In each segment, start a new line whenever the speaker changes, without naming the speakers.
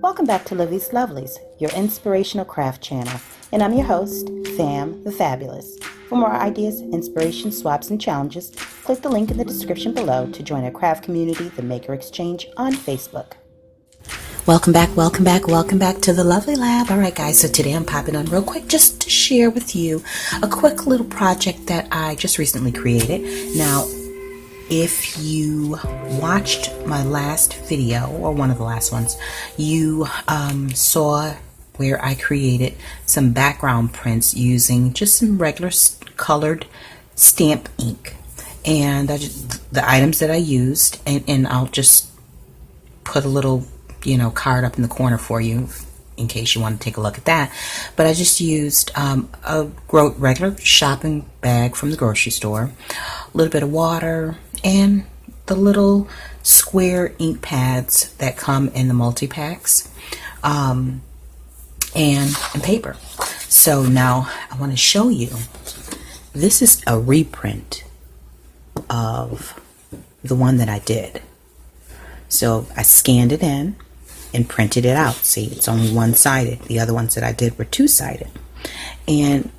Welcome back to Livie's Lovelies, your inspirational craft channel, and I'm your host, Sam the Fabulous. For more ideas, inspiration, swaps, and challenges, click the link in the description below to join our craft community, the Maker Exchange, on Facebook. Welcome back to the Lovely Lab. Alright guys, so today I'm popping on real quick just to share with you a quick little project that I just recently created. Now, if you watched my last video, or one of the last ones, you saw where I created some background prints using just some regular colored stamp ink. And the items that I used, and I'll just put a little card up in the corner for you in case you want to take a look at that. But I just used a regular shopping bag from the grocery store, a little bit of water, and the little square ink pads that come in the multi-packs, and paper. So now I want to show you, this is a reprint of the one that I did. So I scanned it in and printed it out. See, it's only one-sided. The other ones that I did were two-sided. And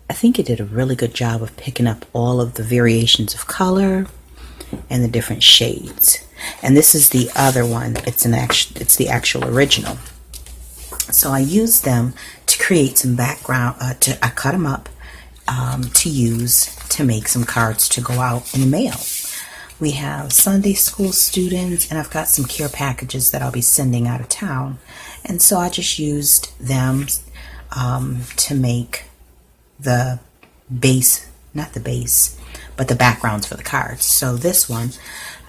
I think it did a really good job of picking up all of the variations of color and the different shades. And this is the other one. It's the actual original. So I used them to create some background. I cut them up to use to make some cards to go out in the mail. We have Sunday school students, and I've got some care packages that I'll be sending out of town. And so I just used them to make the base, not the base, but the backgrounds for the cards. So this one,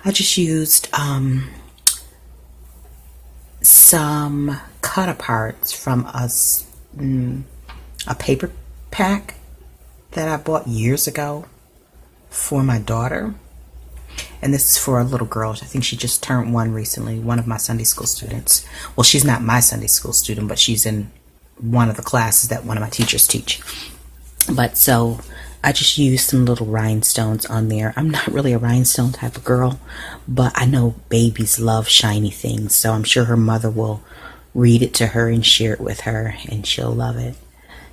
I just used some cut aparts from a paper pack that I bought years ago for my daughter. And this is for a little girl. I think she just turned one recently, one of my Sunday school students. Well, she's not my Sunday school student, but she's in one of the classes that one of my teachers teach. But so I just used some little rhinestones on there. I'm not really a rhinestone type of girl, but I know babies love shiny things. So I'm sure her mother will read it to her and share it with her, and she'll love it.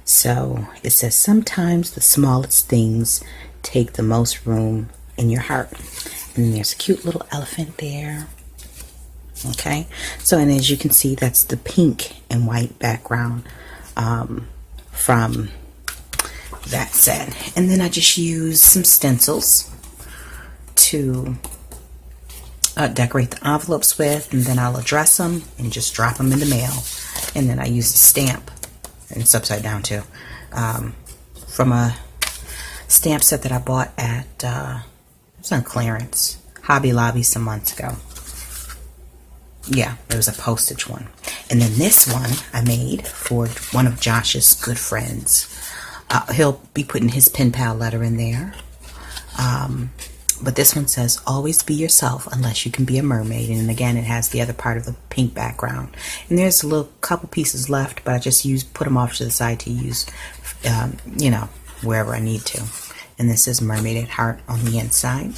So it says, sometimes the smallest things take the most room in your heart. And there's a cute little elephant there. Okay, so, and as you can see, that's the pink and white background from that set. And then I just use some stencils to decorate the envelopes with, and then I'll address them and just drop them in the mail. And then I use a stamp, and it's upside down too, from a stamp set that I bought at it was on clearance, Hobby Lobby, some months ago. Yeah, it was a postage one. And then this one I made for one of Josh's good friends. He'll be putting his pen pal letter in there. But this one says, always be yourself unless you can be a mermaid. And again, it has the other part of the pink background. And there's a little couple pieces left, but I just put them off to the side to use, wherever I need to. And this is mermaid at heart on the inside.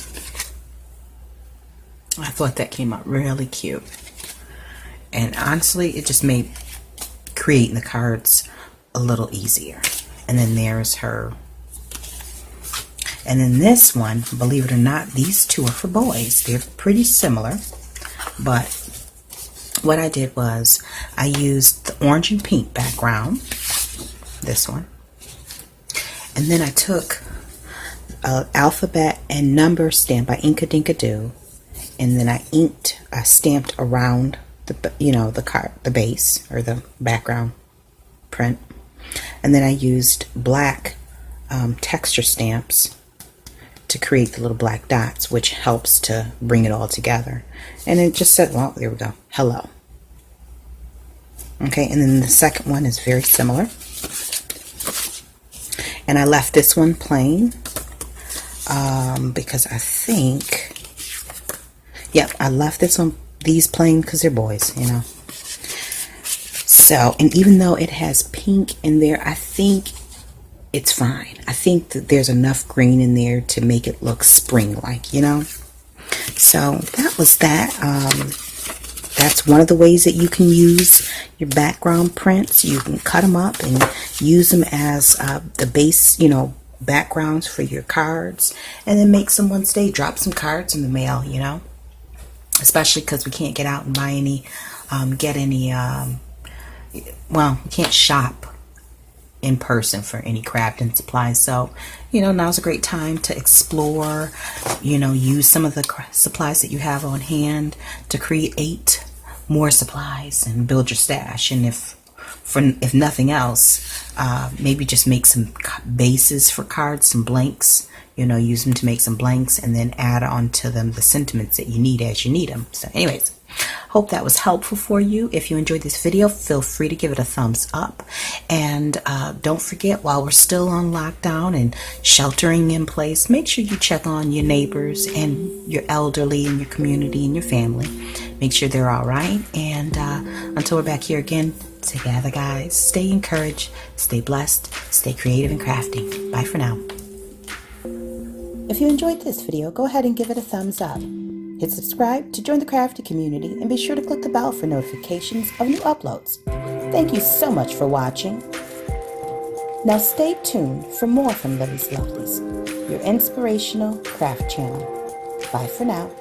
I thought that came out really cute. And honestly, it just made creating the cards a little easier. And then there's her. And then this one, believe it or not, these two are for boys. They're pretty similar. But what I did was I used the orange and pink background, this one. And then I took alphabet and number stamp by Inkadinka-Doo, and then I stamped around the base or the background print, and then I used black texture stamps to create the little black dots, which helps to bring it all together. And it just said, well, there we go, hello. Okay, and then the second one is very similar, and I left this one plain. Because I think, I left these plain because they're boys, So, and even though it has pink in there, I think it's fine. I think that there's enough green in there to make it look spring-like, So that was that. that's one of the ways that you can use your background prints. You can cut them up and use them as the base, backgrounds for your cards, and then make someone's day. Drop some cards in the mail, especially because we can't get out and buy any, we can't shop in person for any crafting supplies. So, now's a great time to explore, use some of the supplies that you have on hand to create more supplies and build your stash. And if nothing else, maybe just make some bases for cards, some blanks, use them to make some blanks, and then add on to them the sentiments that you need as you need them. So anyways, hope that was helpful for you. If you enjoyed this video, feel free to give it a thumbs up. And don't forget, while we're still on lockdown and sheltering in place, make sure you check on your neighbors and your elderly in your community and your family. Make sure they're all right. And until we're back here again together, guys, stay encouraged, stay blessed, stay creative and crafting. Bye for now. If you enjoyed this video, go ahead and give it a thumbs up. Hit subscribe to join the crafty community, and be sure to click the bell for notifications of new uploads. Thank you so much for watching. Now stay tuned for more from Livie's Lovelies, your inspirational craft channel. Bye for now.